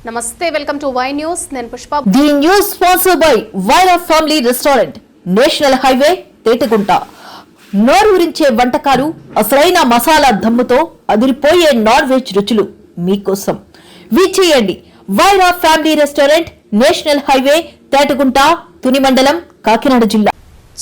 నమస్తే, welcome to Y news. నేను Pushpa. The news sponsored by Vaira family restaurant, national highway, Tetagunta. నోరూరించే వంటకాలు, అసలైన మసాలా దమ్ముతో అదిరిపోయే నాన్ వెజ్ రుచులు మీకోసం. విచ్చేయండి Vaira family restaurant, national highway, Tetagunta, Tuni మండలం, కాకినాడ జిల్లా.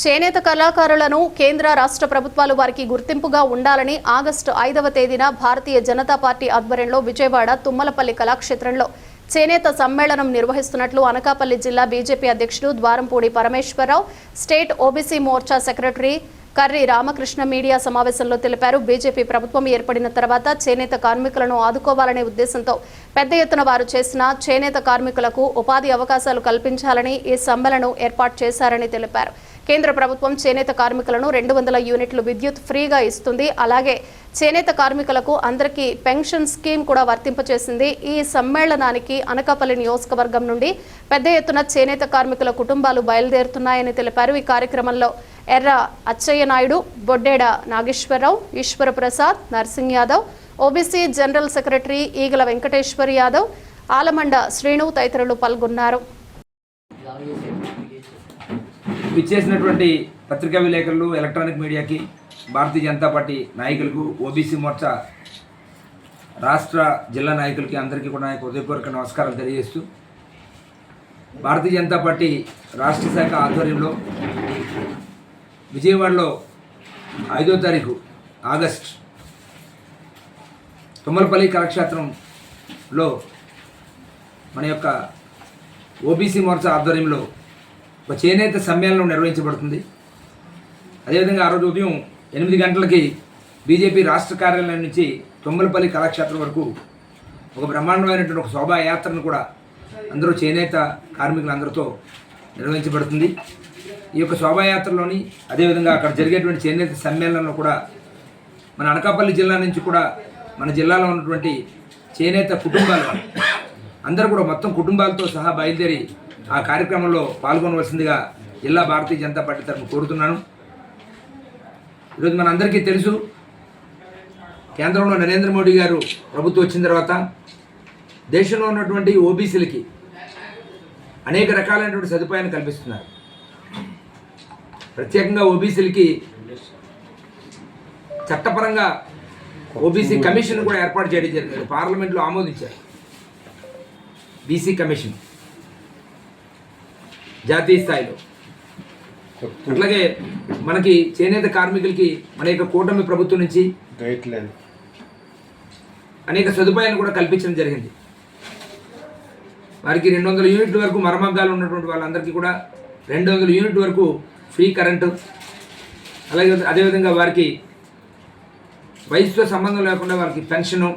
చేనేత కళాకారులను కేంద్ర రాష్ట్ర ప్రభుత్వాలు వారికి గుర్తింపుగా ఉండాలని ఆగస్టు 5వ తేదీన భారతీయ జనతా పార్టీ ఆధ్వర్యంలో విజయవాడ తుమ్మలపల్లి కళాక్షేత్రంలో చేనేత సమ్మేళనం నిర్వహిస్తున్నట్లు అనకాపల్లి జిల్లా బీజేపీ అధ్యక్షుడు Dwarampudi Parameswararao, state OBC Morcha secretary Karri Ramakrishna media సమావేశంలో తెలిపారు. బీజేపీ ప్రభుత్వం ఏర్పడిన తర్వాత చేనేత కార్మికులను ఆదుకోవాలనే ఉద్దేశంతో పెద్ద ఎత్తున వారు చేసిన చేనేత కార్మికులకు ఉపాధి అవకాశాలు కల్పించాలని ఈ సమ్మేళనం ఏర్పాటు చేశారని తెలిపారు. కేంద్ర ప్రభుత్వం చేనేత కార్మికులను 200 యూనిట్లు విద్యుత్ ఫ్రీగా ఇస్తుంది. అలాగే చేనేత కార్మికులకు అందరికీ పెన్షన్ స్కీమ్ కూడా వర్తింపచేసింది. ఈ సమ్మేళనానికి అనకాపల్లి నియోజకవర్గం నుండి పెద్ద ఎత్తున చేనేత కార్మికుల కుటుంబాలు బయలుదేరుతున్నాయని తెలిపారు. ఈ కార్యక్రమంలో Erra Atchayya Naidu, Boddeda Nageswararao, Eswara Prasad, Narsing Yadav, OBC general secretary Eegala Venkateswar Yadav, Alamanda Srinu తదితరులు పాల్గొన్నారు. విచ్చేసినటువంటి పత్రికా విలేకరులు, ఎలక్ట్రానిక్ మీడియాకి, భారతీయ జనతా పార్టీ నాయకులకు, ఓబీసీ మోర్చా రాష్ట్ర జిల్లా నాయకులకి అందరికీ కూడా నాకు హృదయపూర్వక నమస్కారాలు తెలియజేస్తూ, భారతీయ జనతా పార్టీ రాష్ట్ర శాఖ ఆధ్వర్యంలో విజయవాడలో 5వ తారీఖు ఆగస్ట్ తుమ్మలపల్లి కళాక్షేత్రంలో మన యొక్క ఓబీసీ మోర్చా ఆధ్వర్యంలో ఒక చేనేత సమ్మేళనం నిర్వహించబడుతుంది. అదేవిధంగా ఆ రోజు ఉదయం 8 గంటలకి బీజేపీ రాష్ట్ర కార్యాలయం నుంచి తుమ్మలపల్లి కళాక్షేత్రం వరకు ఒక బ్రహ్మాండమైనటువంటి ఒక శోభాయాత్రను కూడా అందరూ చేనేత కార్మికులందరితో నిర్వహించబడుతుంది. ఈ యొక్క శోభాయాత్రలోని అదేవిధంగా అక్కడ జరిగేటువంటి చేనేత సమ్మేళనంలో కూడా మన అనకాపల్లి జిల్లా నుంచి కూడా మన జిల్లాలో ఉన్నటువంటి చేనేత కుటుంబాలు అందరూ కూడా మొత్తం కుటుంబాలతో సహా బయలుదేరి ఆ కార్యక్రమంలో పాల్గొనవలసిందిగా జిల్లా భారతీయ జనతా పార్టీ తరఫున కోరుతున్నాను. ఈరోజు మన అందరికీ తెలుసు, కేంద్రంలో నరేంద్ర మోడీ గారు ప్రభుత్వం వచ్చిన తర్వాత దేశంలో ఉన్నటువంటి ఓబీసీలకి అనేక రకాలైనటువంటి సదుపాయాన్ని కల్పిస్తున్నారు. ప్రత్యేకంగా ఓబీసీలకి చట్టపరంగా ఓబీసీ కమిషన్ కూడా ఏర్పాటు చేయడం జరిగింది. పార్లమెంట్లో ఆమోదించారు బీసీ కమిషన్ జాతీయ స్థాయిలో. అట్లాగే మనకి చేనేత కార్మికులకి మన యొక్క కూటమి ప్రభుత్వం నుంచి అనేక సదుపాయాలు కూడా కల్పించడం జరిగింది. వారికి 200 యూనిట్ల వరకు మరమగ్గాలు ఉన్నటువంటి వాళ్ళందరికీ కూడా 200 యూనిట్ల వరకు ఫ్రీ కరెంటు, అలాగే అదేవిధంగా వారికి వయసుతో సంబంధం లేకుండా వారికి పెన్షను,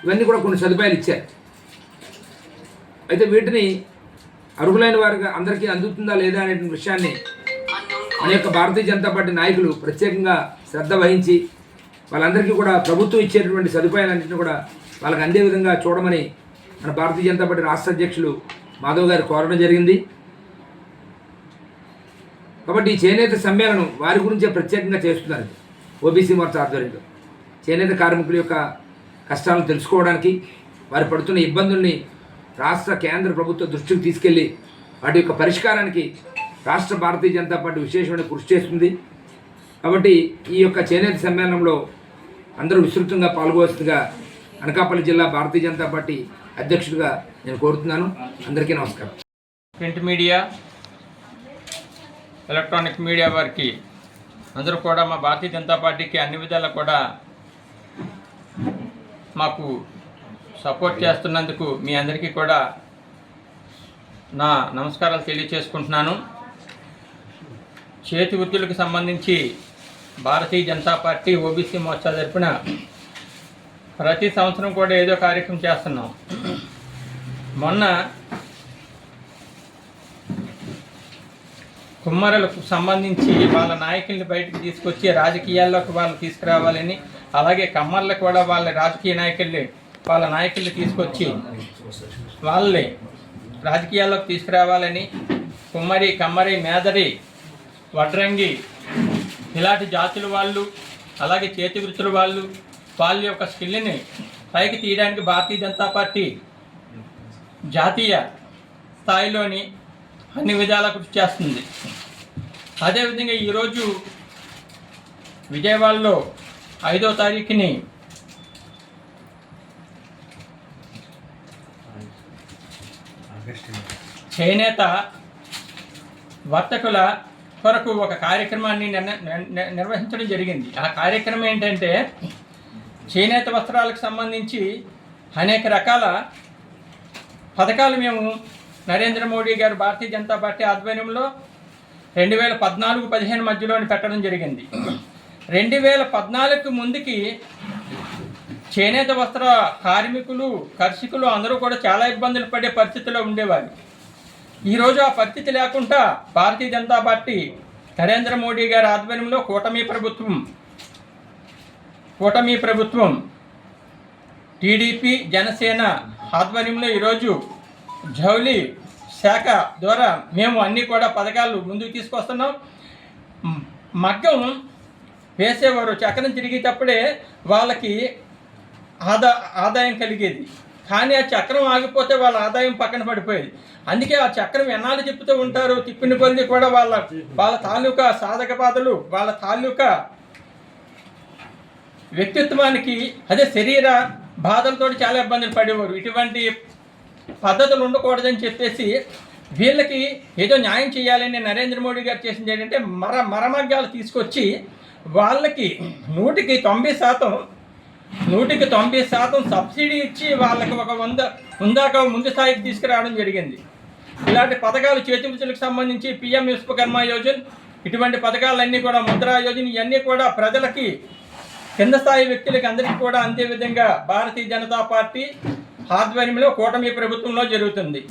ఇవన్నీ కూడా కొన్ని సదుపాయాలు ఇచ్చారు. అయితే వీటిని అర్హులైన వారికి అందరికీ అందుతుందా లేదా అనే విషయాన్ని మన యొక్క భారతీయ జనతా పార్టీ నాయకులు ప్రత్యేకంగా శ్రద్ధ వహించి వాళ్ళందరికీ కూడా ప్రభుత్వం ఇచ్చేటటువంటి సదుపాయాలన్నింటినీ కూడా వాళ్ళకి అందే విధంగా చూడమని మన భారతీయ జనతా పార్టీ రాష్ట్ర అధ్యక్షులు మాధవ్ గారు కోరడం జరిగింది. కాబట్టి ఈ చేనేత సమ్మేళనం వారి గురించే ప్రత్యేకంగా చేస్తున్నారు. ఓబీసీ మోర్చా ఆధ్వర్యంలో చేనేత కార్మికుల యొక్క కష్టాలను తెలుసుకోవడానికి, వారు పడుతున్న ఇబ్బందుల్ని రాష్ట్ర కేంద్ర ప్రభుత్వ దృష్టికి తీసుకెళ్లి వాటి యొక్క పరిష్కారానికి రాష్ట్ర భారతీయ జనతా పార్టీ విశేషమైన కృషి చేస్తుంది. కాబట్టి ఈ యొక్క చేనేత సమ్మేళనంలో అందరూ విస్తృతంగా పాల్గొవలసిందిగా అనకాపల్లి జిల్లా భారతీయ జనతా పార్టీ అధ్యక్షుడిగా నేను కోరుతున్నాను. అందరికీ నమస్కారం. ప్రింట్ మీడియా, ఎలక్ట్రానిక్ మీడియా వారికి అందరూ కూడా మా భారతీయ జనతా పార్టీకి అన్ని విధాలా కూడా మాకు సపోర్ట్ చేస్తున్నందుకు మీ అందరికీ కూడా నా నమస్కారాలు తెలియచేసుకుంటున్నాను. చేతి వృత్తులకు సంబంధించి భారతీయ జనతా పార్టీ ఓబీసీ మోర్చా తరపున ప్రతి సంవత్సరం కూడా ఏదో కార్యక్రమం చేస్తున్నాం. మొన్న కుమ్మరులకు సంబంధించి వాళ్ళ నాయకుల్ని బయటకు తీసుకొచ్చి రాజకీయాల్లోకి వాళ్ళు తీసుకురావాలని, అలాగే కమ్మర్లకు కూడా వాళ్ళ రాజకీయ వాళ్ళ నాయకుల్ని తీసుకొచ్చి వాళ్ళని రాజకీయాల్లోకి తీసుకురావాలని, కుమ్మరి, కమ్మరి, మేదరి, వడ్రంగి ఇలాంటి జాతుల వాళ్ళు, అలాగే చేతి వృత్తుల వాళ్ళ యొక్క స్కిల్ని పైకి తీయడానికి భారతీయ జనతా పార్టీ జాతీయ స్థాయిలోని అన్ని విధాలా కృషి చేస్తుంది. అదేవిధంగా ఈరోజు విజయవాడలో 5వ తారీఖుని చేనేత వర్తకుల కొరకు ఒక కార్యక్రమాన్ని నిర్వహించడం జరిగింది. ఆ కార్యక్రమం ఏంటంటే చేనేత వస్త్రాలకు సంబంధించి అనేక రకాల పథకాలు మేము నరేంద్ర మోడీ గారు భారతీయ జనతా పార్టీ ఆధ్వర్యంలో 2014-15 మధ్యలోని పెట్టడం జరిగింది. 2014 ముందుకి చేనేత వస్త్ర కార్మికులు, కర్షకులు అందరూ కూడా చాలా ఇబ్బందులు పడే పరిస్థితిలో ఉండేవారు. ఈరోజు ఆ పరిస్థితి లేకుండా భారతీయ జనతా పార్టీ నరేంద్ర మోడీ గారి ఆధ్వర్యంలో కూటమి ప్రభుత్వం టీడీపీ జనసేన ఆధ్వర్యంలో ఈరోజు జౌలి శాఖ ద్వారా మేము అన్నీ కూడా పథకాలు ముందుకు తీసుకొస్తున్నాం. మగ్గం వేసేవారు చక్రం తిరిగేటప్పుడే వాళ్ళకి ఆదాయం కలిగేది. కానీ ఆ చక్రం ఆగిపోతే వాళ్ళ ఆదాయం పక్కన పడిపోయేది. అందుకే ఆ చక్రం ఎన్నాళ్ళు తిప్పుతూ ఉంటారు. తిప్పిన కొద్ది కూడా వాళ్ళ తాలూకా సాధక బాధలు, వాళ్ళ తాలూకా వ్యక్తిత్వానికి అదే శరీర బాధలతో చాలా ఇబ్బందులు పడేవారు. ఇటువంటి పద్ధతులు ఉండకూడదని చెప్పేసి వీళ్ళకి ఏదో న్యాయం చేయాలని నరేంద్ర మోడీ గారు చేసింది ఏంటంటే మరమగ్గాలు తీసుకొచ్చి వాళ్ళకి 100కి 90% సబ్సిడీ ఇచ్చి వాళ్ళకి ఒక 100 ముందు స్థాయికి తీసుకురావడం జరిగింది. ఇలాంటి పథకాలు చేతివృత్తులకు సంబంధించి పిఎం విశ్వకర్మ యోజన, ఇటువంటి పథకాలన్నీ కూడా ముద్రా యోజన, ఇవన్నీ కూడా ప్రజలకి కింద స్థాయి వ్యక్తులకి అందరికీ కూడా అందే విధంగా భారతీయ జనతా పార్టీ ఆధ్వర్యంలో కూటమి ప్రభుత్వంలో జరుగుతుంది.